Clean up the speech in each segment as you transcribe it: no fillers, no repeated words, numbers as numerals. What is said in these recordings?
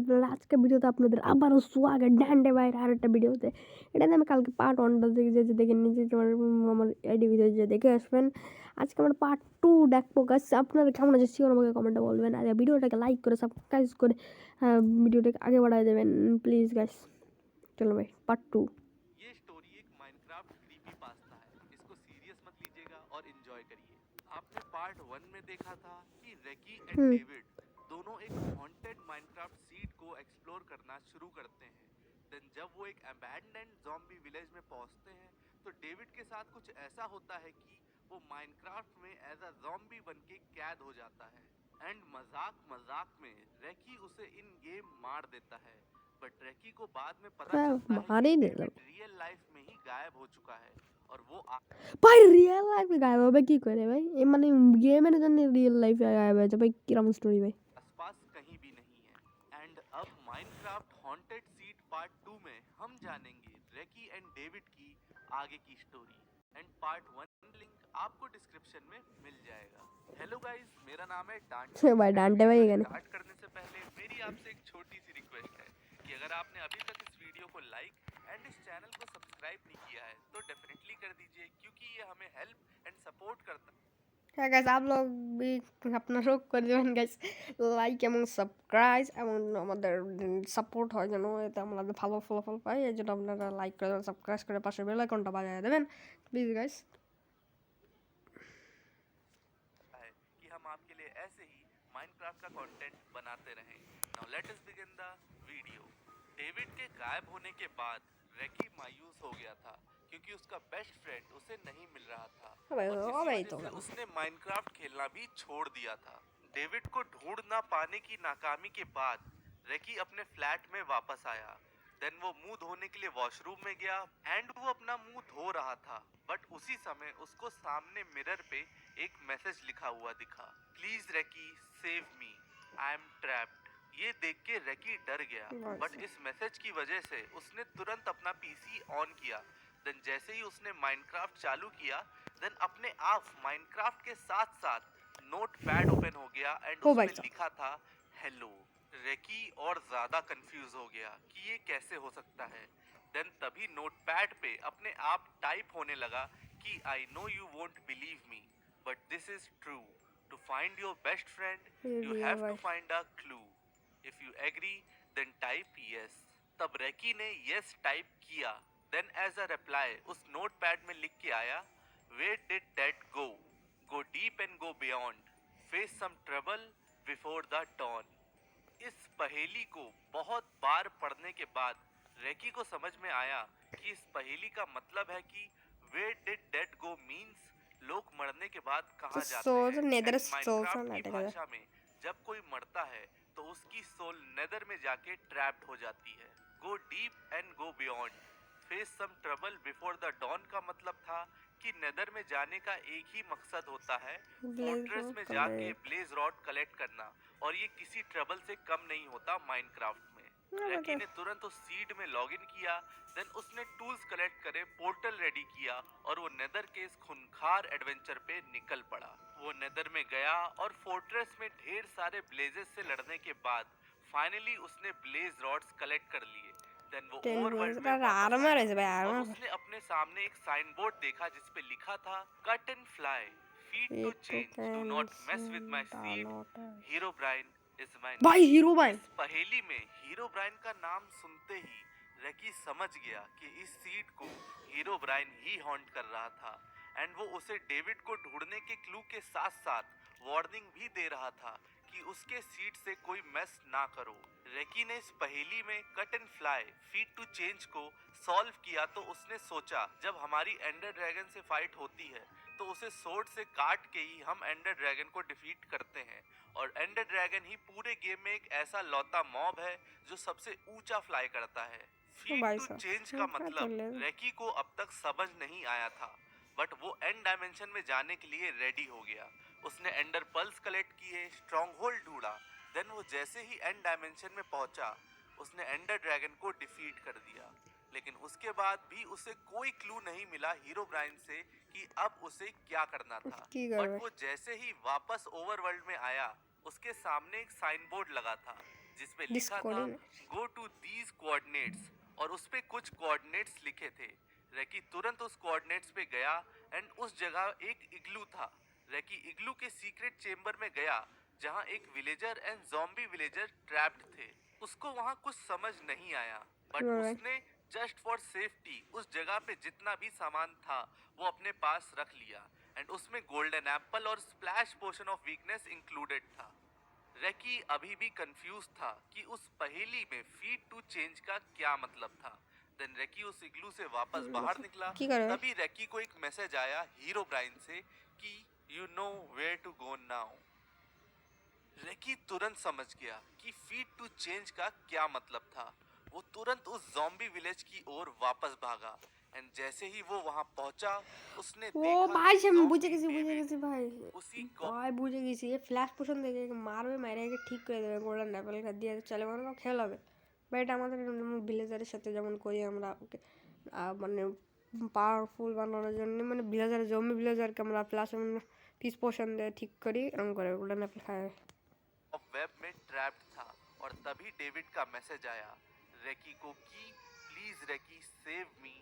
আপনারা আজকের ভিডিওতে আপনাদের আবারও স্বাগত ডান্ডে ভাইয়ের আরেকটা ভিডিওতে। এটাতে আমি কালকে পার্ট 1টা দেখে নিয়েছি, তোমার আমার আইডি ভিডিও যে দেখে আসবেন। আজকে আমরা পার্ট 2 দেখবো গাইস। আপনারা কেমন আছে শিওর আমাকে কমেন্টে বলবেন, আর ভিডিওটাকে লাইক করে সাবস্ক্রাইব করে ভিডিওটাকে আগে বাড়ায় দেবেন প্লিজ গাইস। চলো ভাই পার্ट 2। ये स्टोरी एक माइनक्राफ्ट क्रीपी पास्ता है, इसको सीरियस मत लीजिएगा और एंजॉय करिए। आपने पार्ट 1 में देखा था कि रेकी एंड डेविड दोनों एक हॉन्टेड माइनक्राफ्ट सीड को एक्सप्लोर करना शुरू करते हैं। देन जब वो एक अबैंडन्ड ज़ॉम्बी विलेज में पहुंचते हैं तो डेविड के साथ कुछ ऐसा होता है कि वो माइनक्राफ्ट में एज अ ज़ॉम्बी बनके कैद हो जाता है। एंड मजाक मजाक में रेकी उसे इन गेम मार देता है, बट रेकी को बाद में पता चलता है कि डेविड रियल लाइफ में ही गायब हो चुका है और वो ভাই রিয়েল লাইফে গায়েব হবে কি করে ভাই? এ মানে গেমের জন্য রিয়েল লাইফে গায়েব হয়েছে ভাই, কিরকম স্টোরি ভাই? आसपास कहीं भी नहीं है। एंड अब माइनक्राफ्ट हॉन्टेड सीड पार्ट 2 में हम जानेंगे रेकी एंड डेविड की आगे की स्टोरी। एंड पार्ट 1 लिंक आपको डिस्क्रिप्शन में मिल जाएगा। हेलो गाइस, मेरा नाम है डांटे। ভাই ডান্ডে ভাই এখানে स्टार्ट करने से पहले मेरी आपसे एक छोटी सी रिक्वेस्ट है कि अगर आपने अभी तक इस वीडियो को लाइक एंड इस चैनल को सब्सक्राइब नहीं किया है तो डेफिनेटली कर दीजिए, क्योंकि ये हमें हेल्प एंड सपोर्ट करता है। হ্যাঁ গাইস, आप लोग भी আপনারাও করে দেবেন গাইস লাইক এবং সাবস্ক্রাইব, এবং আমাদের সাপোর্ট হয় যেন, এতে আমাদের ভালো ফলাফল পাই। এই জন্য আপনারা লাইক করে দেবেন, সাবস্ক্রাইব করে পাশে বেল আইকনটা বাজিয়ে দেবেন প্লিজ গাইস। है कि हम आपके लिए ऐसे ही माइनक्राफ्ट का कंटेंट बनाते रहें। Now let us begin the video. David के गायब होने के बाद रेकी मायूस हो गया था क्योंकि उसका बेस्ट फ्रेंड उसे नहीं मिल रहा था और इसी वजह से उसने माइनक्राफ्ट खेलना भी छोड़ दिया था। डेविड को ढूंढ ना पाने की नाकामी के बाद रेकी अपने फ्लैट में वापस आया। देन वो मुंह धोने के लिए वॉशरूम में गया एंड वो अपना मुंह धो रहा था, बट उसी समय उसको सामने मिरर पे एक मैसेज लिखा हुआ दिखा, please Reki save me, I am trapped. ये देख के रेकी डर गया, बट इस मैसेज की वजह से उसने तुरंत अपना पीसी ऑन किया। देन जैसे ही उसने माइनक्राफ्ट चालू किया, देन अपने आप माइनक्राफ्ट के साथ साथ नोट पैड ओपन हो गया एंड उसमें लिखा था हेलो। रेकी और ज्यादा कंफ्यूज हो गया कि ये कैसे हो सकता है। देन तभी नोटपैड पे अपने आप टाइप होने लगा कि I know you won't believe me, but this is true. To find your best friend you have to find a clue. If you agree then type yes. तब रेकी ने yes type किया। Then as a reply उस notepad में लिख के आया, where did that go, go deep and go beyond, face some trouble before the dawn. इस पहेली को बहुत बार पढ़ने के बाद रेकी को समझ में आया कि इस पहेली का मतलब है कि where did dead go means लोग मरने के बाद कहाँ जाते हैं। माइनक्राफ्ट की भाषा में जब कोई मरता है तो उसकी सोल नेदर में जाके ट्रैप्ड हो जाती है। Go deep and go beyond, face some trouble before the dawn का मतलब था कि नेदर में जाने का एक ही मकसद होता है, फोर्ट्रेस में जाके ब्लेज रॉड कलेक्ट करना, और ये किसी ट्रबल से कम नहीं होता माइनक्राफ्ट में। रेकी ने तुरंत उस सीड में लॉगिन किया। देन उसने टूल्स कलेक्ट करे, पोर्टल रेडी किया और वो नेदर के इस खूंखार एडवेंचर पे निकल पड़ा। वो नेदर में गया और फोर्ट्रेस में ढेर सारे ब्लेजेस से लड़ने के बाद फाइनली उसने ब्लेज रॉड्स कलेक्ट कर लिए। देन वो ओवरवर्ल्ड में वापस आया और उसने अपने सामने एक साइन बोर्ड देखा जिस पे लिखा था cut and fly, feet to change, do not mess with my seed, Herobrine is my bhai hero bhai. इस पहेली में हीरो ब्राइन का नाम सुनते ही रेकी समझ गया कि इस सीड को हीरो ब्राइन ही हॉन्ट कर रहा था एंड वो उसे डेविड को ढूंढने के क्लू के साथ साथ वार्निंग भी दे रहा था कि उसके सीड से कोई मेस ना करो। रेकी ने इस पहेली में cut and fly, feet to change को सॉल्व किया तो उसने सोचा जब हमारी एंडर ड्रैगन से फाइट होती है तो उसे सोर्ड से काट के ही हम एंडर ड्रैगन को डिफीट करते हैं, और एंडर ड्रैगन ही पूरे गेम में एक ऐसा लौता मॉब है जो सबसे ऊंचा फ्लाई करता है। फीट टू चेंज का मतलब रेकी को अब तक समझ नहीं आया था, बट वो एंड डायमेंशन में जाने के लिए रेडी हो गया। उसने एंडर पल्स कलेक्ट किए, स्ट्रॉन्ग होल्ड ढूंढा। देन वो जैसे ही एंड डायमेंशन में पहुंचा उसने एंडर ड्रैगन को डिफीट कर दिया, लेकिन उसके बाद भी उसे कोई क्लू नहीं मिला हीरो ब्राइन से कि अब उसे क्या करना था। बट वो जैसे ही वापस ओवरवर्ल्ड में आया उसके सामने एक साइन बोर्ड लगा था, जिसपे दिस लिखा था coordinate. Go to these coordinates और उस पे कुछ कोऑर्डिनेट्स लिखे थे। रैकी तुरंत उस कोऑर्डिनेट्स पे गया एंड उस जगह एक इग्लू था। रैकी इग्लू के सीक्रेट चेंबर में गया जहां एक villager and zombie villager trapped थे। उसको वहां कुछ समझ नहीं आया बट ऑलराइट। उसने जस्ट फॉर सेफ्टी उस जगह पे जितना भी सामान था वो अपने पास रख लिया एंड उसमें गोल्डन एप्पल और splash potion of weakness included था। रैकी अभी भी कंफ्यूज था कि उस पहेली में फीड टू चेंज का क्या मतलब था। देन रैकी उस इग्लू से वापस बाहर मतलब निकला। की करे भाई? तभी रैकी को एक मैसेज आया हीरो ब्राइन से कि you know where to go now. Reki तुरंत समझ गया कि फीड टू चेंज का क्या मतलब था। वो तुरंत उस ज़ॉम्बी विलेज की ओर वापस भागा एंड जैसे ही वो वहां पहुंचा उसने ও देखा ভাই कि সে বুঝে ज़ॉम्बी গেছি বুঝে डेविड গেছি ভাই। उसी ভাই বুঝে গেছি, এ ফ্ল্যাশ পোশন দেখে মারবে, মেরে ঠিক করে দেবে, গোল্ডেন অ্যাপেল দিয়ে চলে মনে করো খেল হবে। বা এটা আমাদের ভিলেজারের সাথে যেমন করি আমরা ওকে মানে পাওয়ারফুল বানানোর জন্য, মানে ভিলেজার জম্বি ভিলেজারকে আমরা প্লাস পিস পোশন দিয়ে ঠিক করি এরকম করে গোল্ডেন অ্যাপেল খায়। ऑफ वेब में ट्रैप्ड था और तभी डेविड का मैसेज आया रैकी को कि please recce save me,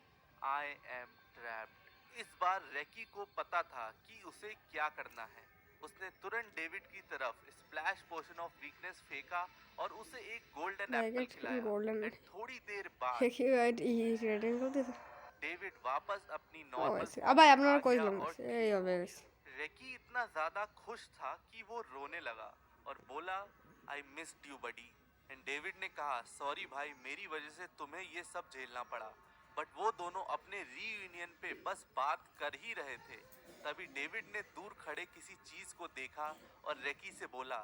I am trapped. इस बार रैकी को पता था कि उसे क्या करना है। उसने तुरंत डेविड की तरफ स्प्लैश पोशन ऑफ वीकनेस फेंका और उसे एक गोल्डन एप्पल खिलाया গোল্ডেन एंड थोड़ी देर बाद রেটিং করতেছে। डेविड वापस अपनी ও नॉर्मल আচ্ছা, फॉर्म ভাই में আপনারা आ गया কইলাম और এই ठीक হবে। हो गया। रैकी इतना ज्यादा खुश था कि वो रोने लगा और बोला I missed you buddy. And David ने कहा सॉरी भाई, मेरी वजह से तुम्हें ये सब झेलना पड़ा। बट वो दोनों अपने रीयूनियन पे बस बात कर ही रहे थे। तभी डेविड ने दूर खड़े किसी चीज को देखा और रैकी से बोला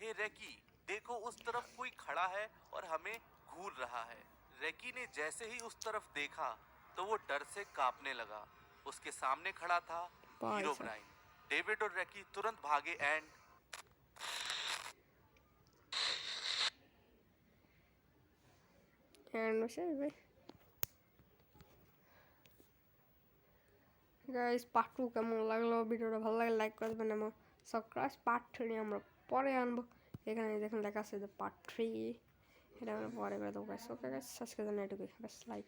हे रैकी, देखो उस तरफ कोई खड़ा है और हमें घूर रहा है। रैकी ने जैसे ही उस तरफ देखा तो वो डर से कांपने लगा। उसके सामने खड़ा था हीरो পয়সা ब्राइन। डेविड और रैकी तुरंत भागे एंड এন্ড ভাই গাইস, পার্ট 2 কেমন লাগলো, ভিডিওটা ভালো লাগলে লাইক করে দেবেন এবং সাবস্ক্রাইব। পার্ট 3 আমরা পরে আনবো। এখানে দেখুন লেখা আছে যে পার্ট 3, এটা আমরা পরে করে দেবো গাইস। ওকে গাইস, আজকের জন্য এটুকুই, বাস লাইক।